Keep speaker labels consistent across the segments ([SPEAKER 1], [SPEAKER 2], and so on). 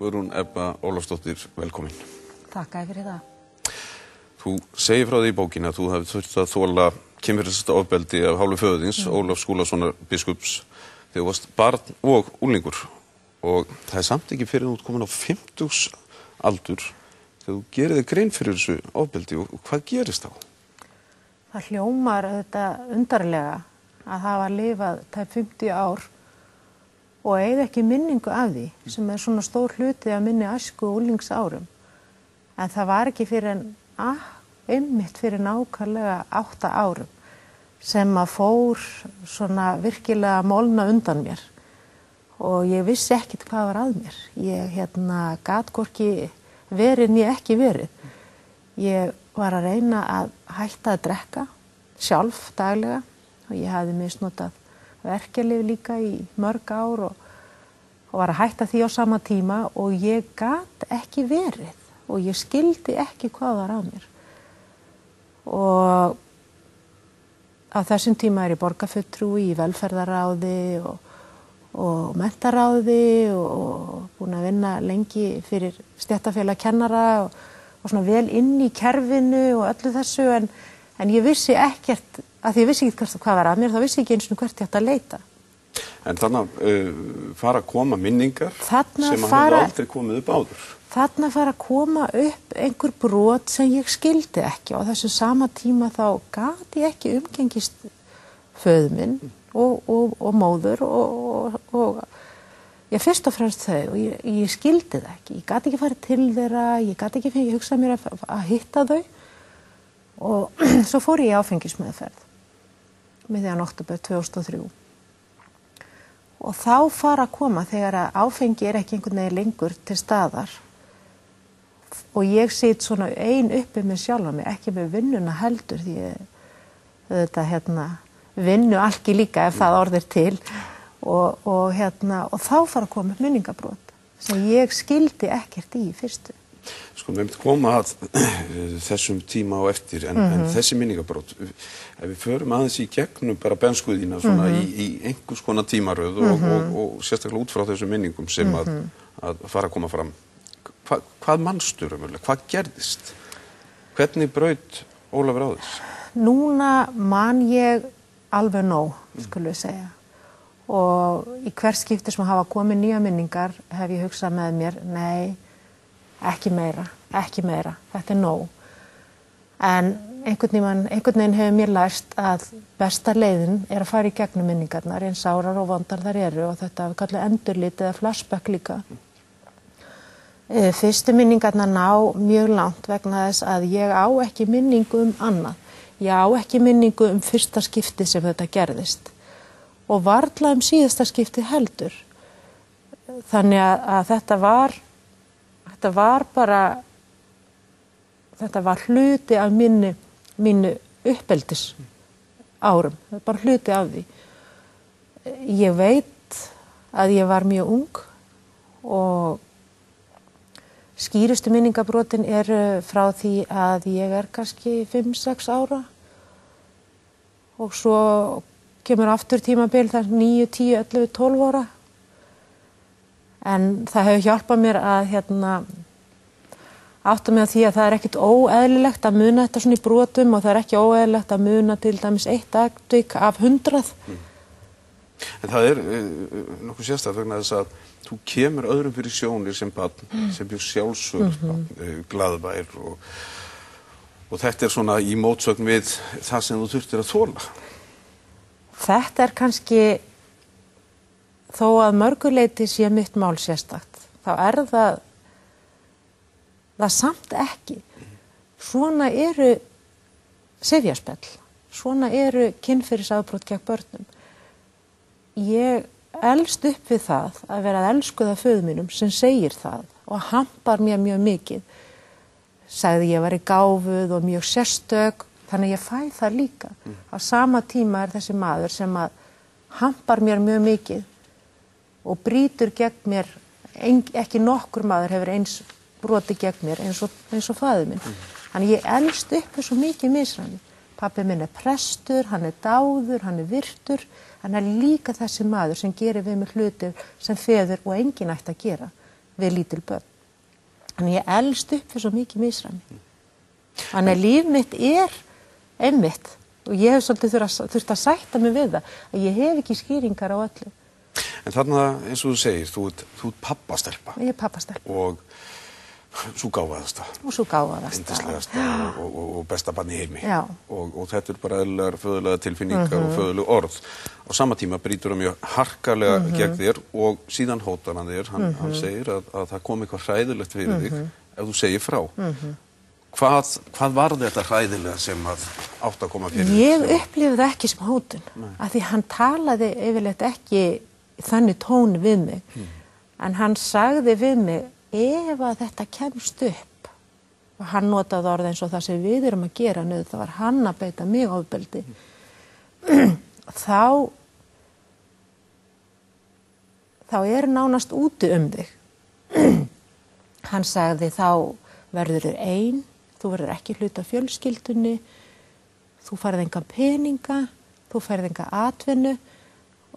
[SPEAKER 1] Guðrún Ebba Ólafsdóttir, velkomin.
[SPEAKER 2] Takk fyrir það.
[SPEAKER 1] Þú segir frá því í bókinni að þú hefði þurft að þola kynferðislegt ofbeldi af hálfu föður þíns, Ólafs Skúlasonar biskups, þegar þú varst barn og unglingur. Og það samt ekki fyrir þú komin á 50 aldur þegar þú gerir þig grein fyrir þessu ofbeldi og hvað gerist þá?
[SPEAKER 2] Það hljómar þetta undarlega að hafa lifað tæp 50 ár og eiga ekki minningu af því sem svona stór hluti af minni æsku og unglingsárum. En það var ekki fyrir einmitt fyrir nákvæmlega 8 árum sem að fór svona virkilega molna undan mér. Og ég vissi ekkert hvað var að mér. Ég gat hvorki verið né ekki verið. Ég var að reyna að hætta að drekka sjálf daglega og ég hafði misnotað verkjalyf líka í mörg ár og var að hætta því á sama tíma og ég gat ekki verið og ég skildi ekki hvað var að mér. Og á þessum tíma ég borgarfulltrúi í velferðarráði og menntaráði og búin að vinna lengi fyrir stéttarfélag kennara og svona vel inn í kerfinu og öllu þessu en ég vissi ekkert, að því ég vissi ekki hvað var að mér, þá vissi ég ekki eins og hvert ég ætti að leita.
[SPEAKER 1] En þannig fara að koma minningar
[SPEAKER 2] þarna
[SPEAKER 1] sem hefðu aldrei komið upp áður.
[SPEAKER 2] Þarna fara að koma upp einhver brot sem ég skildi ekki og á þessu sama tíma þá gat ég ekki umgengist föður minn og móður og ég fyrst og fremst þau og ég skildi það ekki. Ég gat ekki farið til þeirra, ég gat ekki hugsað mér að hitta þau og svo fór ég í áfengismeðferð miðjan október 2003. Og þá fara að koma þegar að áfengi ekki einhvern veginn lengur til staðar og ég sit svona ein uppi með sjálfa mig, ekki með vinnuna heldur því þetta vinnu alki líka ef það orðir til og þá fara að koma upp minningabrot sem ég skildi ekkert í fyrstu.
[SPEAKER 1] Sko, við myndum koma að þessum tíma á eftir en þessi minningabrot, ef við förum aðeins í gegnum bara benskuðina svona í einhvers konar tímaröð og sérstaklega út frá þessum minningum sem að fara að koma fram. Hvað manstu raunverulega? Hvað gerðist? Hvernig braut Ólafur á þess?
[SPEAKER 2] Núna man ég alveg nóg, skulum við segja. Og í hvert skipti sem hafa komið nýja minningar hef ég hugsað með mér, nei, ekki meira, þetta nóg. En einhvern veginn hefur mér lært að besta leiðin að fara í gegnum minningarnar, eins sárar og vondar þar eru og þetta við kallum endurlit eða flashback líka. Fyrstu minningarnar ná mjög langt vegna þess að ég á ekki minningu annað. Ég á ekki minningu fyrsta skiptið sem þetta gerðist og varla síðasta skiptið heldur. Þannig að þetta var hluti af mínu uppeldis árum, bara hluti af því. Ég veit að ég var mjög ung og skýrustu minningabrotin frá því að ég kannski 5-6 ára og svo kemur aftur tímabil þar 9, 10, 11, 12 ára. En það hefur hjálpað mér að átta mig á því að það ekkert óeðlilegt að muna þetta svona í brotum og það ekki óeðlilegt að muna til dæmis 1 atvik af 100.
[SPEAKER 1] En það nokkuð sérstakt vegna þess að þú kemur öðrum fyrir sjónir sem barn, sem mjög sjálfsögð, glaðvær og þetta svona í mótsögn við það sem þú þurftir að þola.
[SPEAKER 2] Þetta kannski, þó að mörguleyti sé mitt mál sérstakt, þá það samt ekki. Svona eru sifjaspell, svona eru kynferðisafbrot gegn börnum. Ég elst upp við það að vera að elskuða föður mínum sem segir það og hampar mér mjög mikið. Sagði ég væri gáfuð og mjög sérstök, þannig ég fæ það líka. Á sama tíma þessi maður sem að hampar mér mjög mikið og brýtur gegn mér, ekki nokkur maður hefur eins brotið gegn mér eins og faðir minn. Þannig ég elst upp við svo mikið misræmi. Pabbi minn prestur, hann dáður, hann virtur, hann líka þessi maður sem gerir við mig hlutir sem feður og enginn ætti að gera. við lítil börn. Þannig ég elst upp fyrir svo mikið misræmi. Þannig að líf mitt einmitt og ég hef svolítið þurft að sætta mig við það, að ég hef ekki skýringar á öllu.
[SPEAKER 1] En þarna, eins og þú segir, þú ert pabbastelpa.
[SPEAKER 2] Ég pabbastelpa.
[SPEAKER 1] Og svo gáfaðasta.
[SPEAKER 2] Og svo gáfaðasta.
[SPEAKER 1] Yndislegasta og besta barn í heimi.
[SPEAKER 2] Já.
[SPEAKER 1] Og þetta bara eðlilegar föðulega tilfinningar og föðuleg orð. Á sama tíma brýtur hann mjög harkalega gegn þér og síðan hótar hann þér. Hann segir að það kom eitthvað hræðilegt fyrir þig ef þú segir frá. Hvað var þetta hræðilega sem átt að koma fyrir?
[SPEAKER 2] Ég upplifði það ekki sem hótun, af því hann talaði yfirleitt ekki þannig tóni við mig, en hann sagði við mig, ef að þetta kemst upp, og hann notaði orð eins og það sem við erum að gera nöðu, það var hann að beita mig ofbeldi, þá nánast úti þig. Hann sagði, þá verður ein, þú verður ekki hluta af fjölskyldunni, þú færð enga peninga, þú færð enga atvinnu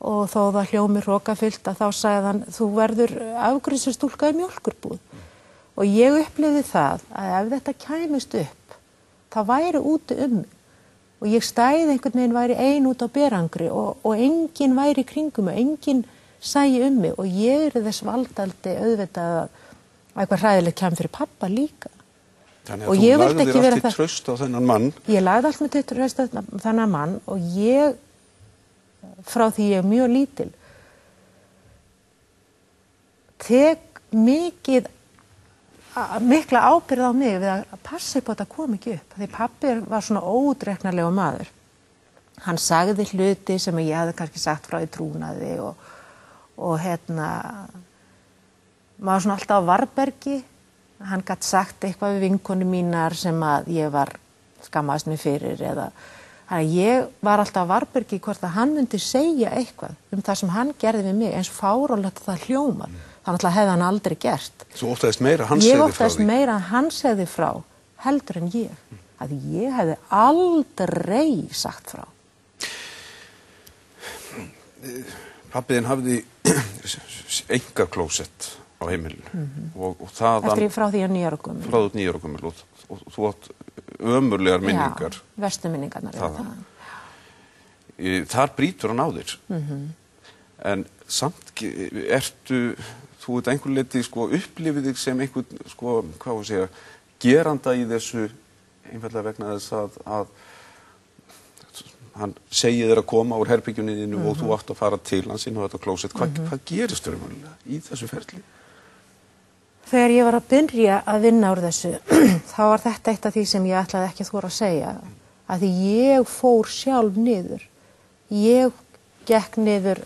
[SPEAKER 2] og þó það hljómi hrókafullt að þá sagði hann, þú verður afgreiðslustúlka í mjólkurbúð. Og ég upplifði það að ef þetta kæmist upp, þá væri úti mig. Og ég stæði einhvern veginn væri ein út á berangri og enginn væri í kringum mig, enginn sæi mig og ég þess valdaldi auðvitað að eitthvað hræðilegt kæmi fyrir pappa líka.
[SPEAKER 1] Þannig að þú lagðir allt í traust á þennan mann? Ég
[SPEAKER 2] lagði allt með traust á þennan mann og ég, frá því ég mjög lítil, tek mikla ábyrgð á mig við að passa upp á að þetta kom ekki upp. Því pappi var svona óútreiknarlegur maður. Hann sagði hluti sem ég hefði kannski sagt frá í trúnaði og maður svona alltaf á varbergi. Hann gat sagt eitthvað við vinkonu mínar sem að ég var skammaðist mig fyrir þannig að ég var alltaf á varbergi hvort að hann myndi segja eitthvað það sem hann gerði við mig eins fáránlegt það hljómar. Þannig að hefði hann aldrei gert.
[SPEAKER 1] Þú óttaðist meira hann segði frá því?
[SPEAKER 2] Ég óttaðist meira hann segði frá heldur en ég. Að ég hefði aldrei sagt frá.
[SPEAKER 1] Pabbi þinn hafði einkaklósett á heimilinu og þaðan
[SPEAKER 2] frá því að 9 ára gömul.
[SPEAKER 1] Frá því 9 ára gömul og þú átt ömurlegar minningar.
[SPEAKER 2] Já, verstu minningarnar þaðan.
[SPEAKER 1] Þar brýtur hann á þér. En samt þú ert einhver leyti upplifið þig sem einhvern hvað að segja geranda í þessu einfaldlega vegna þess að hann segi þér að koma úr herbergjunni þínu og þú átt að fara til hans inn á þetta klósett. Hvað gerist þér í þessu ferli?
[SPEAKER 2] Þegar ég var að byrja að vinna úr þessu, þá var þetta eitt af því sem ég ætlaði ekki að þora að segja. Að því ég fór sjálf niður. Ég gekk niður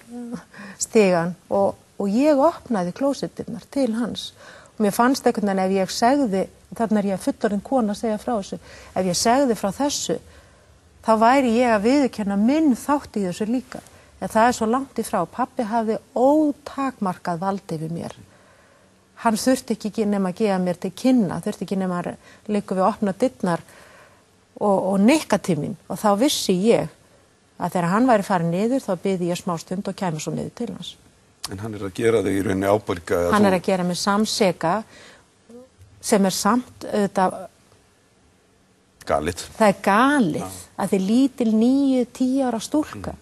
[SPEAKER 2] stigann og ég opnaði klósettirnar til hans. Og mér fannst einhvern veginn ef ég segði, þarna ég fullorðin kona að segja frá þessu, ef ég segði frá þessu, þá væri ég að viðurkenna minn þátt í þessu líka. En það svo langt í frá. Pabbi hafði ótakmarkað vald yfir mér. Hann þurfti ekki nema að gefa mér til kynna, þurfti ekki nema að liggur við að opna dyrnar og nikka til mín. Og þá vissi ég að þegar hann væri farið niður, þá biði ég smá stund og kæmi svo niður til hans.
[SPEAKER 1] En hann að gera þig í rauninni ábyrga?
[SPEAKER 2] Hann að gera mig samseka, sem samt auðvitað
[SPEAKER 1] galið.
[SPEAKER 2] Það galið, að því lítil 9-10 ára stúlka.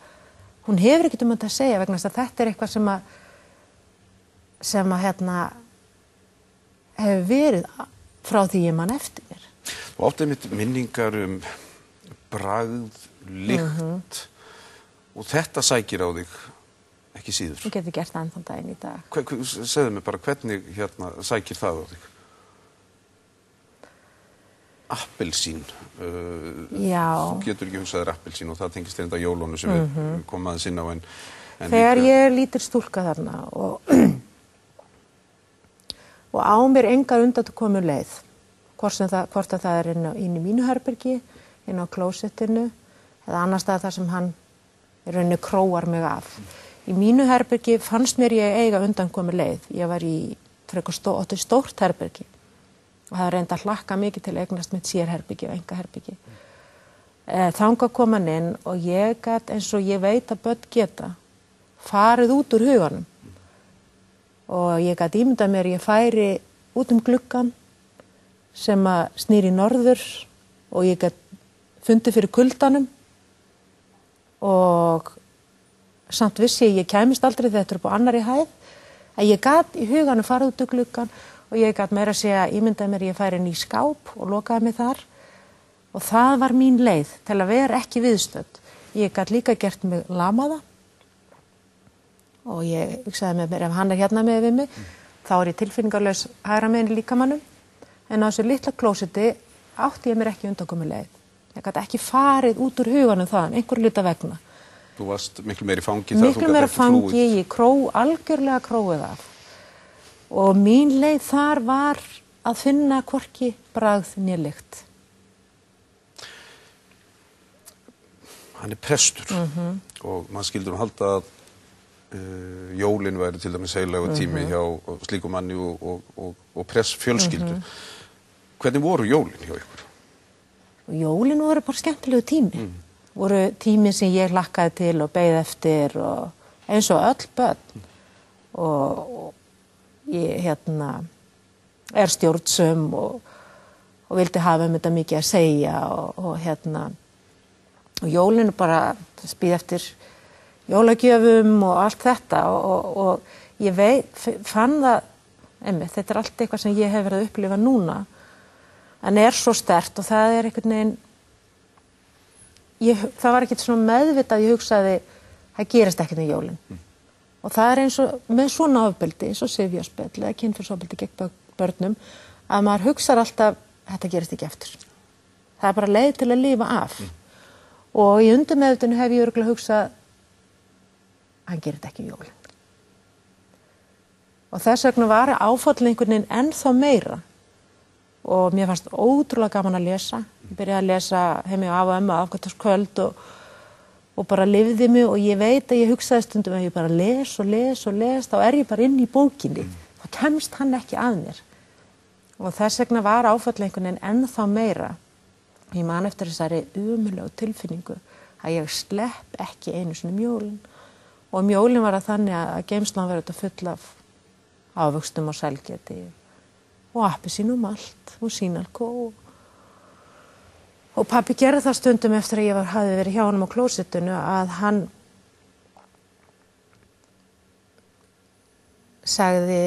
[SPEAKER 2] Hún hefur ekkert þetta að segja vegna þess að þetta eitthvað sem hefur verið frá því ég man eftir mér.
[SPEAKER 1] Þú átti einmitt minningar bragð, lykt og þetta sækir á þig ekki síður.
[SPEAKER 2] Þú getur gert það ennþann daginn í dag.
[SPEAKER 1] Segðu mér bara hvernig sækir það á þig? Appelsín.
[SPEAKER 2] Já.
[SPEAKER 1] Þú getur ekki hugsaðir appelsín og það tengist þetta jólónu sem við komum aðeins inn á en
[SPEAKER 2] þegar ég lítil stúlka þarna og á mér engar undankomu leið, hvort að það inn í mínu herbergi, inn á klósettinu eða annar stað þar sem hann í rauninni króar mig af. Í mínu herbergi fannst mér ég eiga undankomu leið. Ég var í stórt herbergi og það reyndi að hlakka mikið til að eignast mitt sérherbergi og einkaherbergi. Þangað kom hann inn og ég gat eins og ég veit að börn geta farið út úr huganum og ég gat ímyndað mér ég færi út gluggann sem að snýr í norður og ég gat fundið fyrir kuldanum og samt vissi ég kæmist aldrei þetta upp á annarri hæð að ég gat í huganum farið út gluggann og ég gat meira að segja ímyndaði mér ég færi inn í skáp og lokaði mig þar og það var mín leið til að vera ekki viðstödd. Ég gat líka gert mig lamaða og ég hugsaði með mér ef hann hérna með við mig þá ég tilfinningarlaus hægra megin í líkamannum en á þessu litla klósetti átti ég mér ekki undankomu leið. Ég gat ekki farið út úr huganum þaðan, einhver hluta vegna.
[SPEAKER 1] Þú varst miklu meiri fangi þegar þú
[SPEAKER 2] miklu meira fangi, ég algjörlega króið af. Og mín leið þar var að finna hvorki bragð né lykt.
[SPEAKER 1] Hann prestur og maður skildur halda að jólin væri til dæmis heilagur tími hjá slíkum manni og prestfjölskyldu. Hvernig voru jólin hjá ykkur? Jólin
[SPEAKER 2] voru bara skemmtilegu tími. Voru tími sem ég hlakkaði til og beið eftir og eins og öll börn. Og ég er stjórnsöm og vildi hafa þetta mikið að segja og jólin bara spíð eftir jólagjöfum og allt þetta og ég fann það einmitt, þetta allt eitthvað sem ég hef verið að upplifa núna en svo sterkt og það einhvern veginn það var ekkert svona meðvitað ég hugsaði það gerist ekkert jólin og það eins og með svona ofbeldi eins og sifjaspell eða kynferðisofbeldi gegn börnum að maður hugsar alltaf þetta gerist ekki eftir það bara leið til að lifa af og í undirmeðvitinu hef ég örugglega hugsað hann gerir þetta ekki jólin og þess vegna var áfallið einhvern veginn ennþá meira og mér fannst ótrúlega gaman að lesa ég byrjaði að lesa heim hjá afa og ömmu aðfangadagskvöld og bara lifði mig og ég veit að ég hugsaði stundum að ég bara les þá ég bara inn í bókinni þá kemst hann ekki að mér og þess vegna var áfallið einhvern veginn ennþá meira ég man eftir þessari ömurlegu tilfinningu að ég slepp ekki einu sinni jólin og jólin var að þannig að geymslan var þetta full af ávöxtum og sælgæti og appelsínum allt og sínalkó og pabbi gerði það stundum eftir að ég hafði verið hjá honum á klósettinu að hann sagði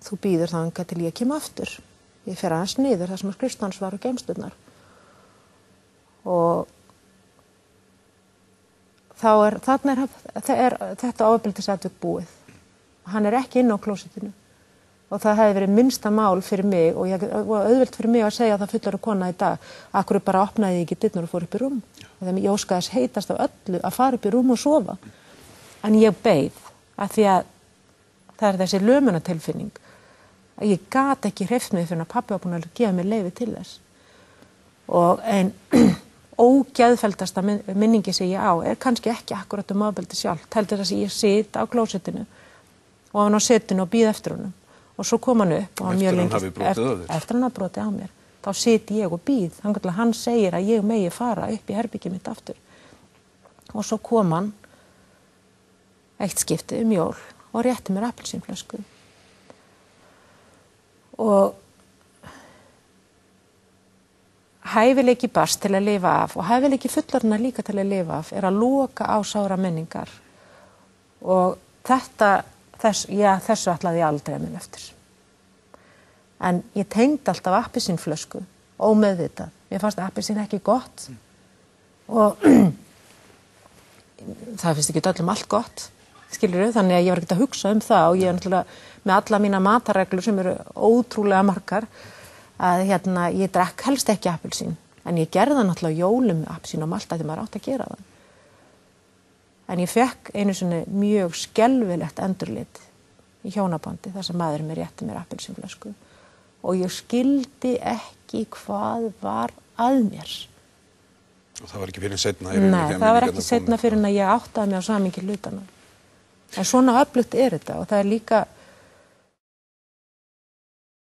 [SPEAKER 2] þú bíður þangað til ég kem aftur ég fer aðeins niður þar sem skrifstofan var og geymslurnar og þarna er þetta ofbeldisatvik búið hann ekki inn á klósettinu og það hefði verið minnsta mál fyrir mig og auðvelt fyrir mig að segja að það fullorðin kona í dag akkur bara opnaði ég ekki dyrnar og fór upp í rúm og ég óskaði þess heitast af öllu að fara upp í rúm og sofa en ég beið að því að það er þessi lömunartilfinning að ég gat ekki hreyft mig fyrir að pabbi var búinn að gefa mér leyfi til þess og ein ógeðfelldasta minningi sem ég á kannski ekki akkurat ofbeldi sjálft heldur þess að ég sit á klósettinu og hann á setinu og bíð eftir honum og svo kom hann upp og hann mjög lengi eftir hann hafi brotið á mér þá sit ég og bíð þangað til að hann segir að ég megi fara upp í herbergið mitt aftur og svo kom hann eitt skipti jól og rétti mér appelsínflösku og hæfileiki barns til að lifa af og hæfileiki fullorðinna líka til að lifa af að loka á sára minningar og þessu ætlaði ég aldrei að muna eftir. En ég tengdi alltaf appelsínflösku, ómeðvitað. Mér fannst appelsín ekki gott og það finnst ekki öllum allt gott, skilurðu, þannig að ég var ekkert að hugsa það og ég náttúrulega með alla mína matarreglur sem eru ótrúlega margar að ég drekk helst ekki appelsín, en ég gerði það náttúrulega á jólum með appelsín og malta því maður átti að gera það. En ég fekk einu sinni mjög skelfilegt endurlit í hjónabandi þar sem maðurinn mér rétti mér appelsínflösku og ég skildi ekki hvað var að mér.
[SPEAKER 1] Og það var ekki fyrir seinna?
[SPEAKER 2] Nei, það var ekki seinna fyrir en að ég áttaði mig á samhengi hlutana. En svona öflugt þetta og það líka